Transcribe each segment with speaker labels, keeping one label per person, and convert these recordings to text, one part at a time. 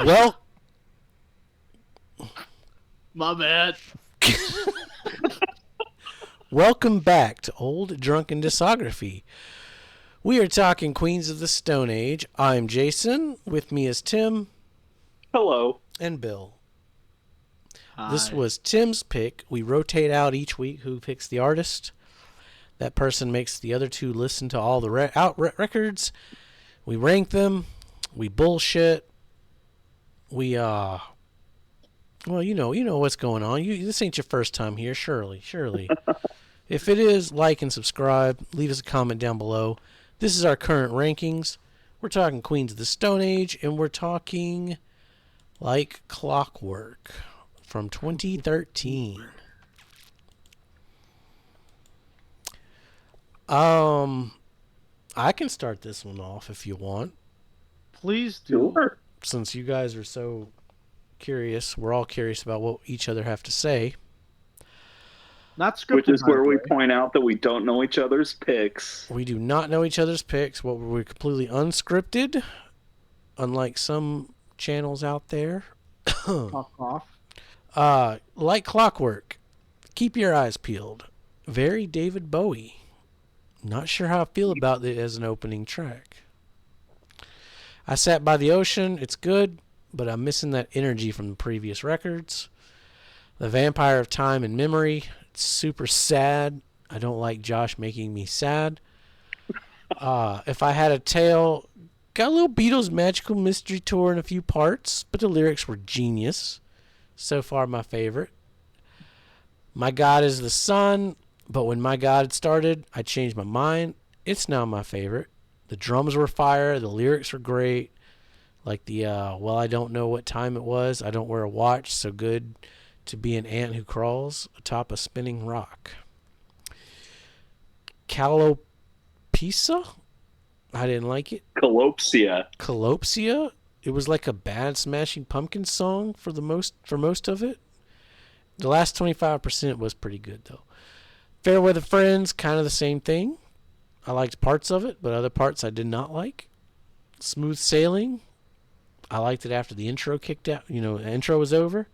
Speaker 1: Well,
Speaker 2: My bad.
Speaker 1: welcome back to Old Drunken Discography. We are talking Queens of the Stone Age. I'm Jason. With me is Tim
Speaker 3: Hello.
Speaker 1: and Bill. This
Speaker 2: Hi.
Speaker 1: was Tim's pick. We rotate out each week who picks the artist. That person makes the other two listen to all the records. We rank them. We bullshit. Well, you know what's going on. This ain't your first time here, surely. If it is, like and subscribe. Leave us a comment down below. This is our current rankings. We're talking Queens of the Stone Age, and we're talking Like Clockwork from 2013. I can start this one off if you want.
Speaker 2: Please do.
Speaker 3: Sure.
Speaker 1: Since you guys are so curious, we're all curious about what each other have to say.
Speaker 2: Not scripted.
Speaker 3: Which is where we
Speaker 2: by the way.
Speaker 3: point out that we don't know each other's picks.
Speaker 1: We do not know each other's picks. We're completely unscripted, unlike some channels out there.
Speaker 2: Fuck off.
Speaker 1: Like Clockwork, keep your eyes peeled. Very David Bowie. Not sure how I feel about it as an opening track. I Sat by the Ocean. It's good, but I'm missing that energy from the previous records. The Vampire of Time and Memory. It's super sad. I don't like Josh making me sad. If I Had a Tale, got a little Beatles Magical Mystery Tour in a few parts, but the lyrics were genius. So far, my favorite. My God is the Sun, but when My God started, I changed my mind. It's now my favorite. The drums were fire. The lyrics were great. Like the, well, I don't know what time it was. I don't wear a watch. So good to be an ant who crawls atop a spinning rock. Calopisa? I didn't like it.
Speaker 3: Calopsia.
Speaker 1: Calopsia? It was like a bad Smashing Pumpkins song for most of it. The last 25% was pretty good though. Fair Weather Friends, kind of the same thing. I liked parts of it, but other parts I did not like. Smooth Sailing, I liked it after the intro kicked out. The intro was over.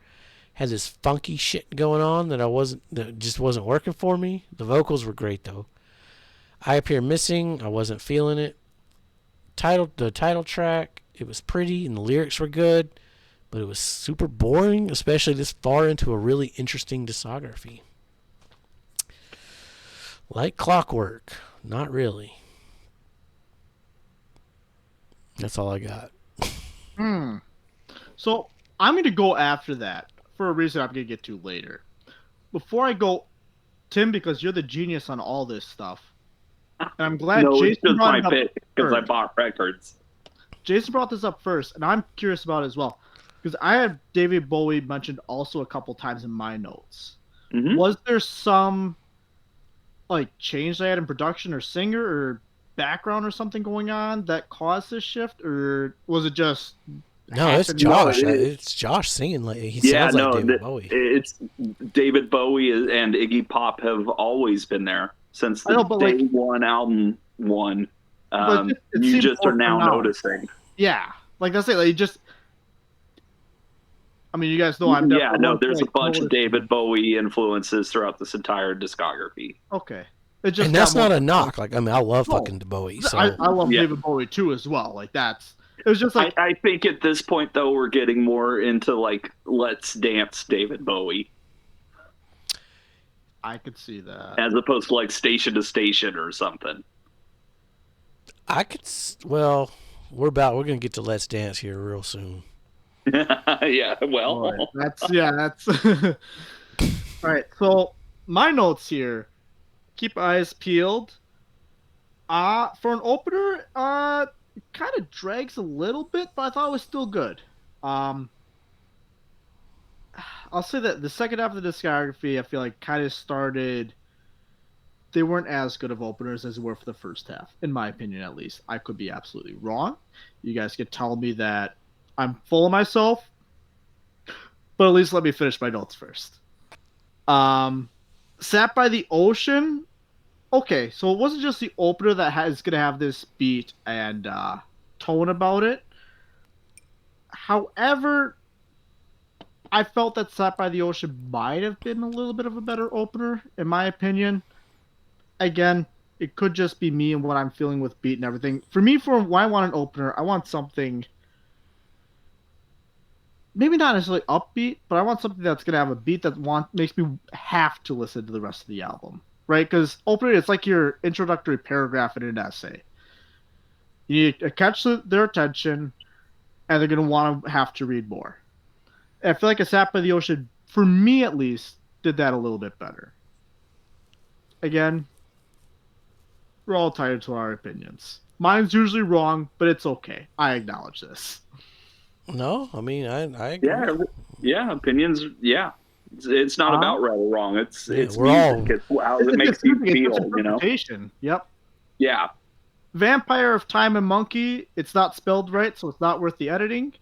Speaker 1: Had this funky shit going on that just wasn't working for me. The vocals were great though. I Appear Missing, I wasn't feeling it. The title track, it was pretty and the lyrics were good, but it was super boring, especially this far into a really interesting discography. Like Clockwork, not really. That's all I got.
Speaker 2: So I'm going to go after that for a reason I'm going to get to later. Before I go, Tim, because you're the genius on all this stuff, and I'm glad
Speaker 3: No, it's
Speaker 2: Jason
Speaker 3: just
Speaker 2: brought
Speaker 3: my
Speaker 2: it up
Speaker 3: pick because I
Speaker 2: first.
Speaker 3: bought records.
Speaker 2: Jason brought this up first, and I'm curious about it as well. Because I had David Bowie mentioned also a couple times in my notes.
Speaker 3: Mhm.
Speaker 2: Was there some change they had in production or singer or background or something going on that caused this shift, or was it just
Speaker 1: No, it's
Speaker 2: happened?
Speaker 1: Josh.
Speaker 3: No,
Speaker 1: It's Josh singing like he
Speaker 3: Yeah,
Speaker 1: sounds like
Speaker 3: no,
Speaker 1: David Bowie.
Speaker 3: it's David Bowie and Iggy Pop have always been there since
Speaker 2: I
Speaker 3: the
Speaker 2: know, but
Speaker 3: day one album one.
Speaker 2: But it
Speaker 3: You
Speaker 2: seems
Speaker 3: just are
Speaker 2: more
Speaker 3: now
Speaker 2: pronounced.
Speaker 3: noticing.
Speaker 2: Yeah, like that's it. Like just, I mean, you guys know I'm
Speaker 3: Yeah, no,
Speaker 2: definitely
Speaker 3: there's a bunch of
Speaker 2: noticing.
Speaker 3: David Bowie influences throughout this entire discography.
Speaker 2: Okay, it just
Speaker 1: And that's
Speaker 2: got more
Speaker 1: not a
Speaker 2: pronounced.
Speaker 1: knock. Like, I mean, I love
Speaker 2: No.
Speaker 1: fucking Bowie. So
Speaker 2: I love
Speaker 3: Yeah.
Speaker 2: David Bowie too as well. Like that's it was just like
Speaker 3: I think at this point though we're getting more into like Let's Dance David Bowie
Speaker 2: I could see that.
Speaker 3: as opposed to like Station to Station or something.
Speaker 1: I could. Well, we're gonna get to Let's Dance here real soon.
Speaker 3: Yeah, well,
Speaker 2: All right. That's all right. So my notes here: keep eyes peeled. For an opener, it kind of drags a little bit, but I thought it was still good. Um, I'll say that the second half of the discography, I feel like kind of started. They weren't as good of openers as they were for the first half, in my opinion, at least. I could be absolutely wrong. You guys could tell me that I'm full of myself, but at least let me finish my notes first. Sat by the Ocean. Okay, so it wasn't just the opener that is going to have this beat and tone about it. However, I felt that Sat by the Ocean might have been a little bit of a better opener, in my opinion. Again, it could just be me and what I'm feeling with beat and everything. For me, for why I want an opener, I want something maybe not necessarily upbeat, but I want something that's gonna have a beat that makes me have to listen to the rest of the album, right? Because opener, it's like your introductory paragraph in an essay. You need to catch their attention, and they're gonna want to have to read more. And I feel like a Sap by the Ocean, for me at least, did that a little bit better. Again, we're all tired to our opinions. Mine's usually wrong, but it's okay. I acknowledge this.
Speaker 1: No, I mean I agree.
Speaker 3: Yeah, opinions. Yeah, it's not about right or wrong. It's
Speaker 1: we're
Speaker 3: music. It's how it makes you feel.
Speaker 2: Interpretation. Yep.
Speaker 3: Yeah.
Speaker 2: Vampire of Time and Monkey. It's not spelled right, so it's not worth the editing.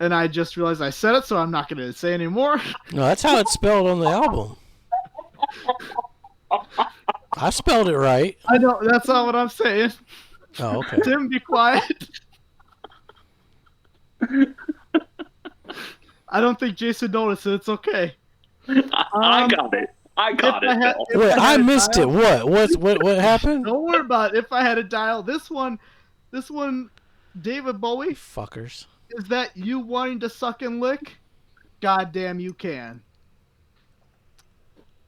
Speaker 2: And I just realized I said it, so I'm not going to say anymore.
Speaker 1: No, that's how it's spelled on the album. I spelled it right.
Speaker 2: I know, that's not what I'm saying.
Speaker 1: Oh, okay.
Speaker 2: Tim, be quiet. I don't think Jason noticed it. It's okay.
Speaker 3: I got it. I got it.
Speaker 1: Wait, I missed it. What happened?
Speaker 2: Don't worry about it. If I had a dial, this one, David Bowie.
Speaker 1: Fuckers.
Speaker 2: Is that you wanting to suck and lick? Goddamn, you can.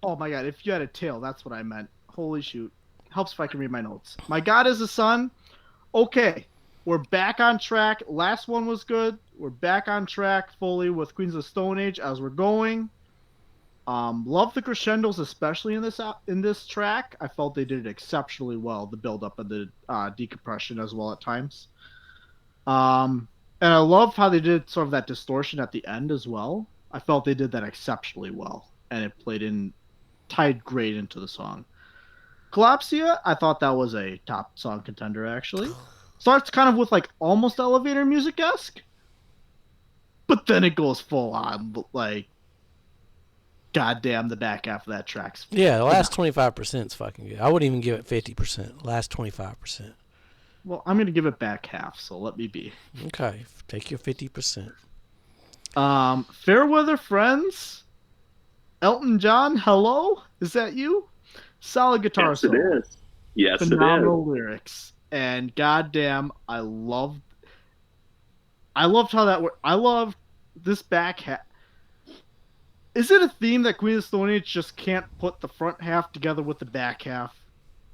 Speaker 2: Oh my god, if you had a tail, that's what I meant. Holy shoot. Helps if I can read my notes. My God is a Son. Okay. We're back on track. Last one was good. We're back on track fully with Queens of the Stone Age as we're going. Love the crescendos, especially in this track. I felt they did it exceptionally well. The build up and the decompression as well at times. And I love how they did sort of that distortion at the end as well. I felt they did that exceptionally well, and it tied great into the song. Collapsia, I thought that was a top song contender actually. Starts kind of with like almost elevator music-esque, but then it goes full on like, goddamn, the back half of that track's.
Speaker 1: Yeah, the last 25% is fucking good. I wouldn't even give it 50%. Last 25%.
Speaker 2: Well, I'm gonna give it back half, so let me be.
Speaker 1: Okay, take your 50%.
Speaker 2: Fairweather Friends. Elton John, hello? Is that you? Solid guitar solo.
Speaker 3: Yes, it is. Yes,
Speaker 2: Phenomenal lyrics. And goddamn, I loved how that worked. I loved this back half. Is it a theme that Queen of the Stone Age just can't put the front half together with the back half?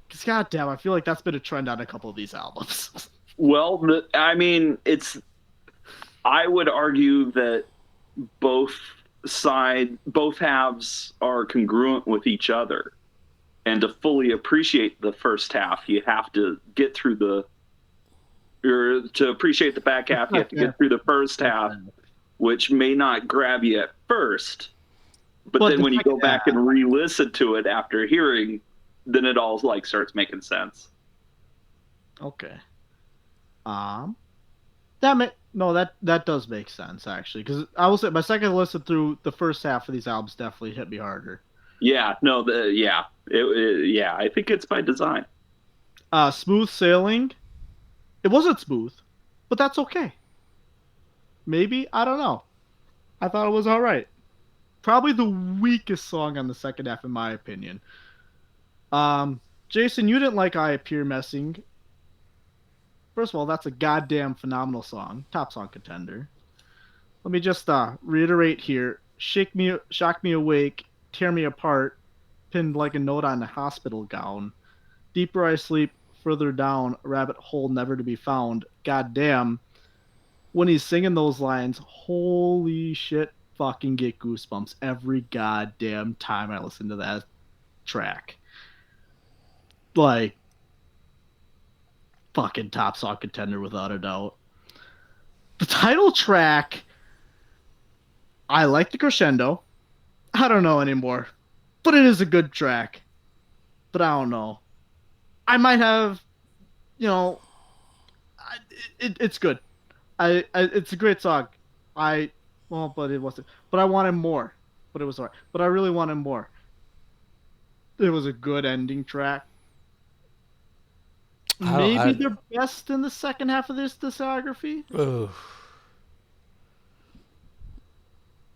Speaker 2: Because goddamn, I feel like that's been a trend on a couple of these albums.
Speaker 3: Well, I would argue that both halves are congruent with each other. And to fully appreciate the first half, you have to get through to appreciate the back half, you have to get through the first half, which may not grab you at first. But then when you go back and re-listen to it after hearing, then it all like starts making sense.
Speaker 2: Okay. That does make sense actually, because I will say my second listen through the first half of these albums definitely hit me harder.
Speaker 3: Yeah, no, I think it's by design.
Speaker 2: Smooth Sailing. It wasn't smooth, but that's okay. Maybe, I don't know. I thought it was all right. Probably the weakest song on the second half, in my opinion. Jason, you didn't like I Appear Messing. First of all, that's a goddamn phenomenal song. Top song contender. Let me just reiterate here. Shock me awake, tear me apart, pinned like a note on a hospital gown. Deeper I sleep, further down, a rabbit hole never to be found. Goddamn. When he's singing those lines, holy shit, fucking get goosebumps every goddamn time I listen to that track. Like, fucking top song contender without a doubt. The title track, I like the crescendo. I don't know anymore, but it is a good track. But I don't know. I might have, it's good. It's a great song. But it wasn't. But I wanted more. But it was alright. But I really wanted more. It was a good ending track. Maybe they're best in the second half of this discography.
Speaker 1: Ooh.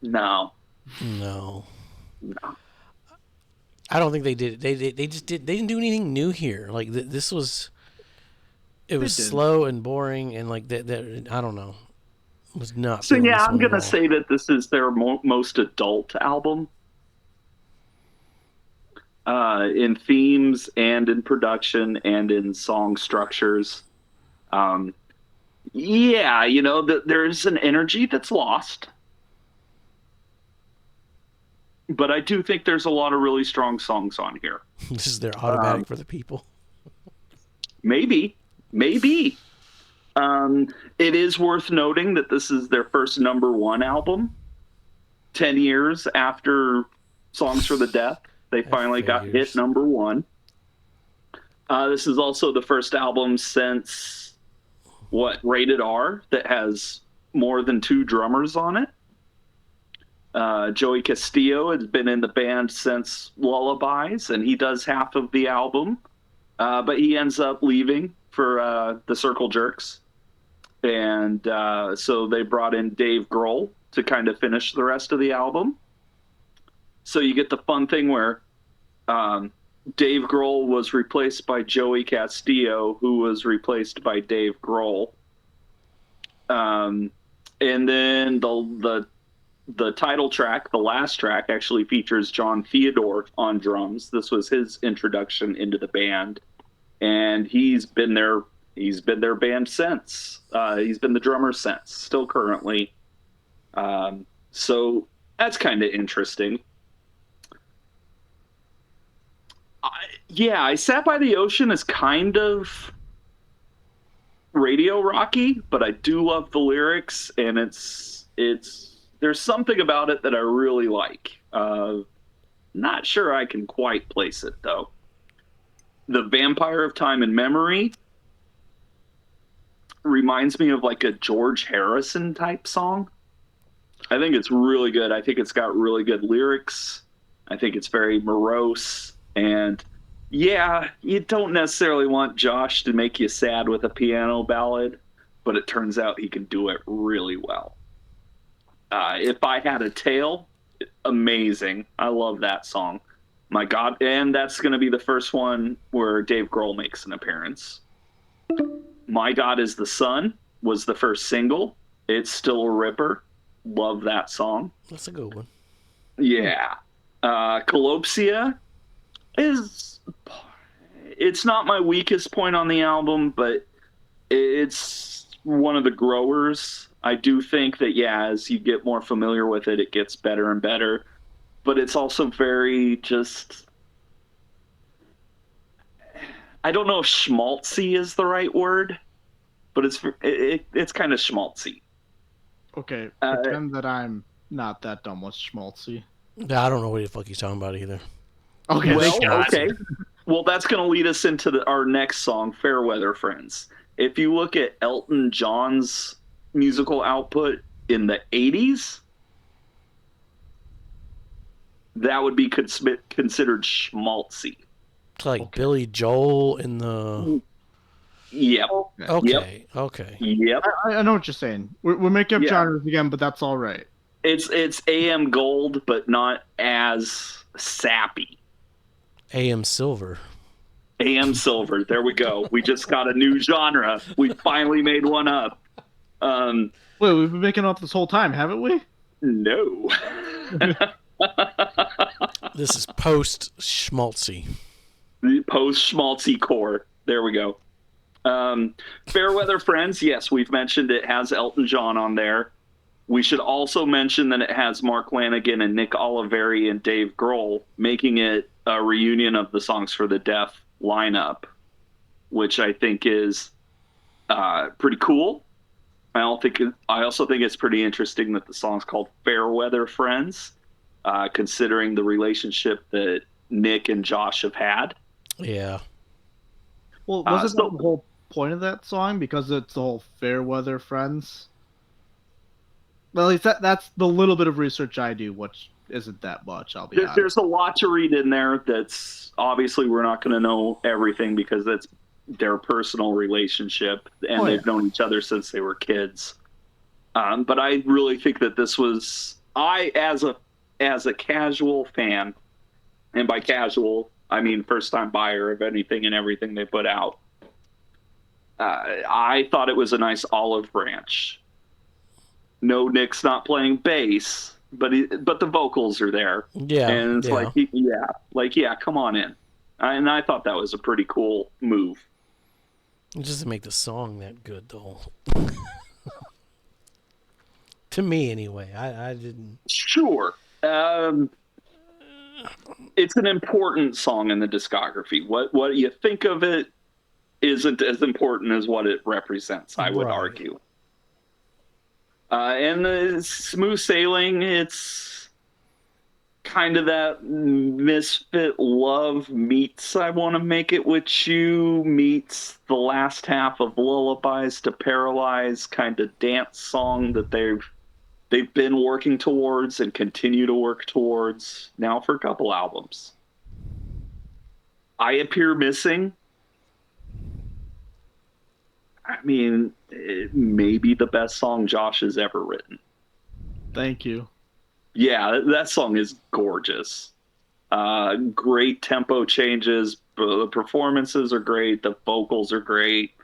Speaker 3: No.
Speaker 1: No.
Speaker 3: No.
Speaker 1: I don't think they did. They just did. They didn't do anything new here. Like this was. It was slow and boring, and like that. I don't know. Was not.
Speaker 3: So yeah, I'm
Speaker 1: gonna
Speaker 3: say that this is their most adult album. In themes and in production and in song structures. Yeah, there's an energy that's lost. But I do think there's a lot of really strong songs on here.
Speaker 1: This is their automatic for the people.
Speaker 3: Maybe. It is worth noting that this is their first #1 album. 10 years after Songs for the Deaf, they finally got hit #1. This is also the first album since, Rated R, that has more than 2 drummers on it. Joey Castillo has been in the band since Lullabies, and he does half of the album. But he ends up leaving for the Circle Jerks. And so they brought in Dave Grohl to kind of finish the rest of the album. So you get the fun thing where Dave Grohl was replaced by Joey Castillo, who was replaced by Dave Grohl. And then the title track, the last track, actually features John Theodore on drums. This was his introduction into the band, and he's been their band since. He's been the drummer since, still currently. So that's kind of interesting. I Sat by the Ocean is kind of radio rocky, but I do love the lyrics, and it's there's something about it that I really like. Not sure I can quite place it, though. The Vampire of Time and Memory reminds me of like a George Harrison type song. I think it's really good. I think it's got really good lyrics. I think it's very morose. And yeah, you don't necessarily want Josh to make you sad with a piano ballad, but it turns out he can do it really well. If I Had a Tail, amazing. I love that song. My God. And that's going to be the first one where Dave Grohl makes an appearance. My God Is the Sun was the first single. It's still a ripper. Love that song.
Speaker 1: That's a good one.
Speaker 3: Yeah. Colopsia it's not my weakest point on the album, but it's one of the growers. I do think that, as you get more familiar with it, it gets better and better. But it's also very just... I don't know if schmaltzy is the right word, but it's kind of schmaltzy.
Speaker 2: Okay, pretend that I'm not that dumb. What's schmaltzy?
Speaker 1: I don't know what the fuck he's talking about either.
Speaker 2: Okay,
Speaker 3: okay. Well, that's going to lead us into our next song, Fairweather Friends. If you look at Elton John's musical output in the 80s, that would be considered schmaltzy.
Speaker 1: It's like Billy Joel in the...
Speaker 3: Yep.
Speaker 1: Okay.
Speaker 3: Yep.
Speaker 2: I know what you're saying. We're making up genres again, but that's all right.
Speaker 3: It's AM Gold, but not as sappy.
Speaker 1: AM Silver.
Speaker 3: AM Silver. There we go. We just got a new genre. We finally made one up.
Speaker 2: Wait, we've been making up this whole time, haven't we?
Speaker 3: No.
Speaker 1: This is post-schmaltzy.
Speaker 3: Post-schmaltzy core. There we go. Fairweather Friends, yes, we've mentioned it has Elton John on there. We should also mention that it has Mark Lanegan and Nick Oliveri and Dave Grohl, making it a reunion of the Songs for the Deaf lineup, which I think is pretty cool. I also think it's pretty interesting that the song's called Fairweather Friends, considering the relationship that Nick and Josh have had.
Speaker 1: Yeah.
Speaker 2: Well, wasn't that the whole point of that song? Because it's the whole Fairweather Friends? Well, at least that's the little bit of research I do, which isn't that much, I'll be honest.
Speaker 3: There's a lot to read in there that's obviously we're not going to know everything because that's their personal relationship, and they've known each other since they were kids. But I really think that this was as a casual fan, and by casual I mean first time buyer of anything and everything they put out, I thought it was a nice olive branch. No, Nick's not playing bass, but the vocals are there,
Speaker 1: Yeah,
Speaker 3: and it's
Speaker 1: yeah.
Speaker 3: yeah, come on in. And I thought that was a pretty cool move.
Speaker 1: It doesn't make the song that good though. To me, anyway. I didn't.
Speaker 3: Sure. It's an important song in the discography. What you think of it isn't as important as what it represents, I would argue. And the Smooth Sailing, it's kind of that Misfit Love meets I Want to Make It With You meets the last half of Lullabies to Paralyze kind of dance song that they've been working towards and continue to work towards now for a couple albums. I Appear Missing, I mean, it may be the best song Josh has ever written.
Speaker 2: Thank you.
Speaker 3: Yeah, that song is gorgeous. Great tempo changes. The performances are great. The vocals are great.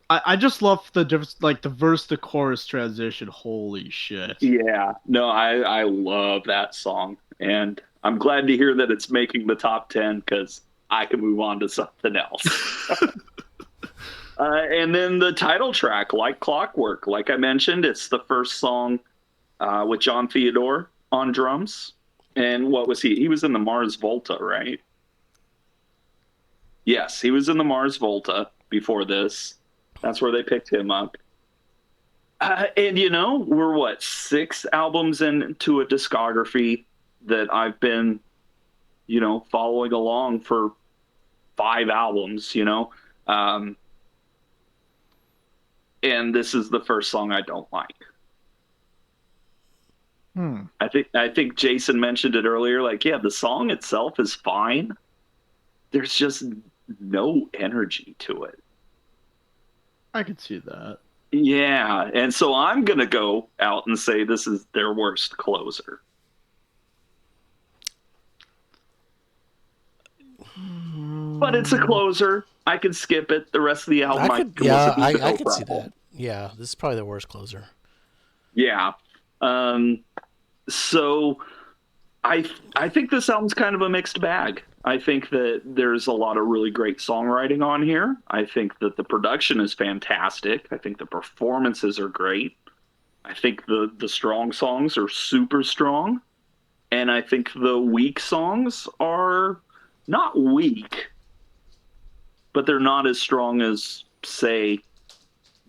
Speaker 2: I just love the difference, like the verse to chorus transition. Holy shit.
Speaker 3: Yeah, no, I love that song. And I'm glad to hear that it's making the top 10 because I can move on to something else. And then the title track, Like Clockwork. Like I mentioned, it's the first song with John Theodore on drums. And what was he? He was in the Mars Volta, right? Yes, he was in the Mars Volta before this. That's where they picked him up. And, we're, 6 albums into a discography that I've been, following along for 5 albums, and this is the first song I don't like. I think Jason mentioned it earlier. Like, yeah, the song itself is fine. There's just no energy to it.
Speaker 2: I could see that.
Speaker 3: Yeah, and so I'm gonna go out and say this is their worst closer. But it's a closer. I can skip it. The rest of the album,
Speaker 1: I could see that. Yeah, this is probably the worst closer.
Speaker 3: Yeah. So I think this album's kind of a mixed bag. I think that there's a lot of really great songwriting on here. I think that the production is fantastic. I think the performances are great. I think the strong songs are super strong. And I think the weak songs are not weak, but they're not as strong as, say,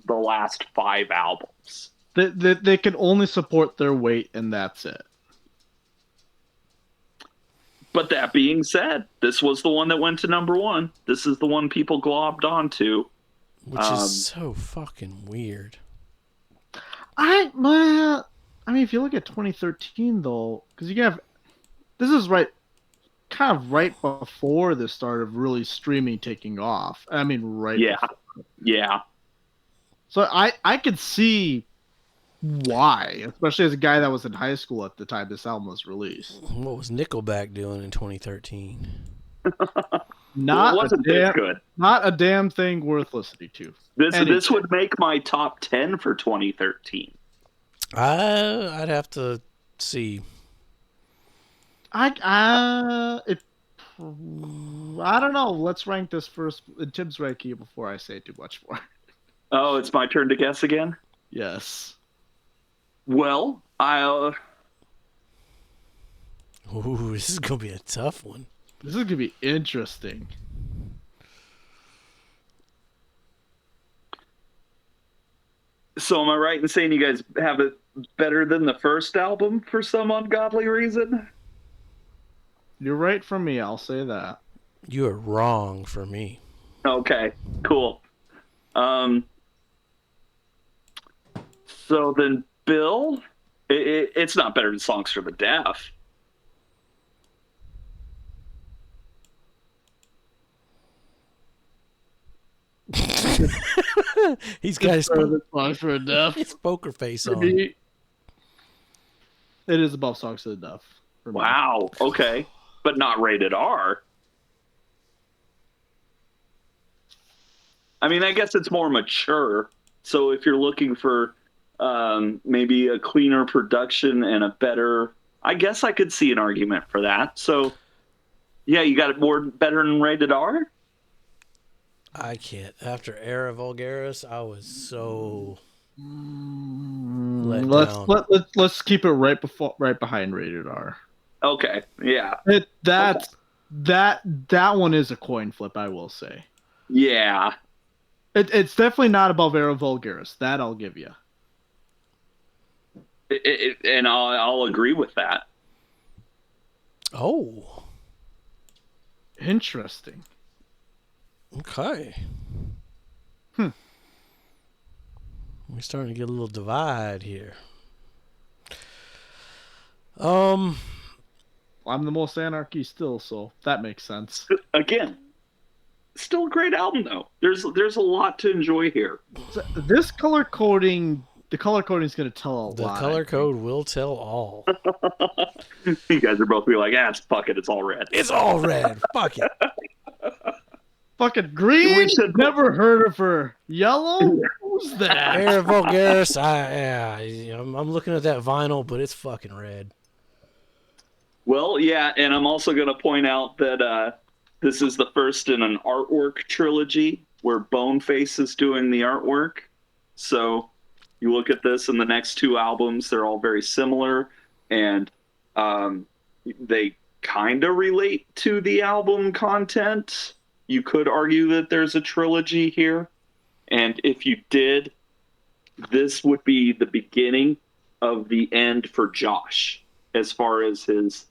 Speaker 3: the last 5 albums.
Speaker 2: They can only support their weight, and that's it.
Speaker 3: But that being said, this was the one that went to number 1. This is the one people globbed onto.
Speaker 1: Which is so fucking weird.
Speaker 2: I mean, if you look at 2013, though, because this is kind of right before the start of really streaming taking off. I mean, right.
Speaker 3: Yeah.
Speaker 2: So I could see why, especially as a guy that was in high school at the time this album was released.
Speaker 1: What was Nickelback doing in 2013?
Speaker 2: Not a damn thing worth listening to.
Speaker 3: This would make my top 10 for 2013.
Speaker 1: I'd have to see.
Speaker 2: I don't know. Let's rank this first. Tim's ranking before I say too much more.
Speaker 3: Oh, it's my turn to guess again?
Speaker 2: Yes.
Speaker 3: Well,
Speaker 1: Ooh, this is going to be a tough one.
Speaker 2: This is going to be interesting.
Speaker 3: So am I right in saying you guys have it better than the first album for some ungodly reason?
Speaker 2: You're right for me, I'll say that.
Speaker 1: You are wrong for me.
Speaker 3: Okay, cool. So then, Bill, it's not better than Songs for the Deaf.
Speaker 1: He's got his
Speaker 2: Songs for the Deaf.
Speaker 1: His poker face on.
Speaker 2: It is above Songs of the Deaf.
Speaker 3: Wow. Okay, but not rated R. I mean, I guess it's more mature. So if you're looking for maybe a cleaner production and a better, I guess I could see an argument for that. So, yeah, you got it better than rated R?
Speaker 1: I can't. After Era Vulgaris, I was so let down.
Speaker 2: Let's keep it right behind rated R.
Speaker 3: Okay, yeah.
Speaker 2: That one is a coin flip, I will say.
Speaker 3: Yeah.
Speaker 2: It's definitely not above Era Vulgaris. That I'll give you.
Speaker 3: And I'll agree with that.
Speaker 1: Oh.
Speaker 2: Interesting.
Speaker 1: Okay. We're starting to get a little divide here.
Speaker 2: I'm the most anarchy still, so that makes sense.
Speaker 3: Again, still a great album though. There's a lot to enjoy here.
Speaker 2: So this color coding, the color coding is going to tell a lot.
Speaker 1: The color code will tell all.
Speaker 3: You guys are both be like, fuck it, it's all red.
Speaker 1: It's all red. Fuck it.
Speaker 2: Fucking green? Never heard of her. Yellow? Who's that?
Speaker 1: Era Vulgaris. I'm looking at that vinyl, but it's fucking red.
Speaker 3: Well, yeah, and I'm also going to point out that this is the first in an artwork trilogy where Boneface is doing the artwork. So you look at this and the next two albums, they're all very similar, and they kind of relate to the album content. You could argue that there's a trilogy here, and if you did, this would be the beginning of the end for Josh as far as his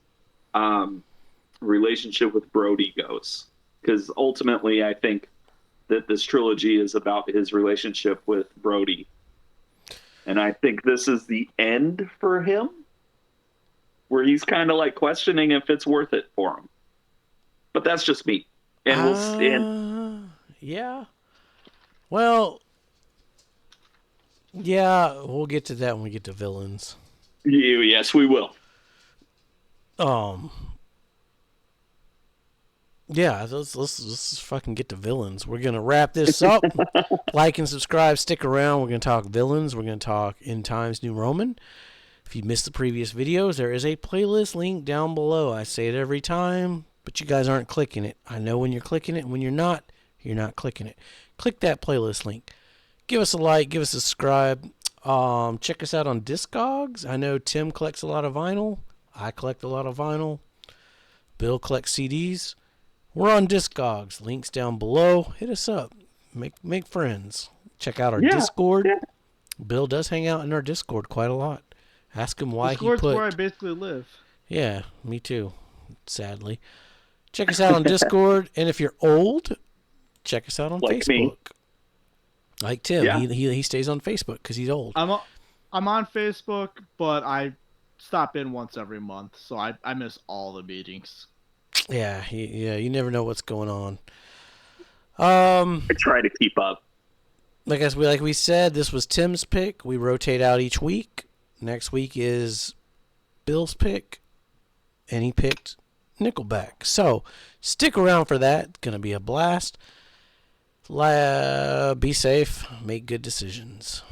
Speaker 3: relationship with Brody goes. Because ultimately, I think that this trilogy is about his relationship with Brody. And I think this is the end for him, where he's kind of like questioning if it's worth it for him. But that's just me. And
Speaker 1: yeah. Well, yeah, we'll get to that when we get to villains.
Speaker 3: Yes, we will.
Speaker 1: Yeah, let's fucking get to villains. We're gonna wrap this up. Like and subscribe. Stick around. We're gonna talk villains. We're gonna talk End Times New Roman. If you missed the previous videos, there is a playlist link down below. I say it every time, but you guys aren't clicking it. I know when you're clicking it, and when you're not clicking it. Click that playlist link. Give us a like. Give us a subscribe. Check us out on Discogs. I know Tim collects a lot of vinyl. I collect a lot of vinyl. Bill collects CDs. We're on Discogs. Links down below. Hit us up. Make friends. Check out our Discord. Yeah. Bill does hang out in our Discord quite a lot. Ask him why
Speaker 2: Discord's where I basically live.
Speaker 1: Yeah, me too. Sadly. Check us out on Discord. And if you're old, check us out on Facebook. Me. Like Tim. Yeah. He stays on Facebook because he's old.
Speaker 2: I'm on Facebook, but I stop in once every month, so I miss all the meetings.
Speaker 1: Yeah, you never know what's going on.
Speaker 3: I try to keep up.
Speaker 1: Like we said, this was Tim's pick. We rotate out each week. Next week is Bill's pick, and he picked Nickelback. So stick around for that. It's gonna be a blast. Be safe. Make good decisions.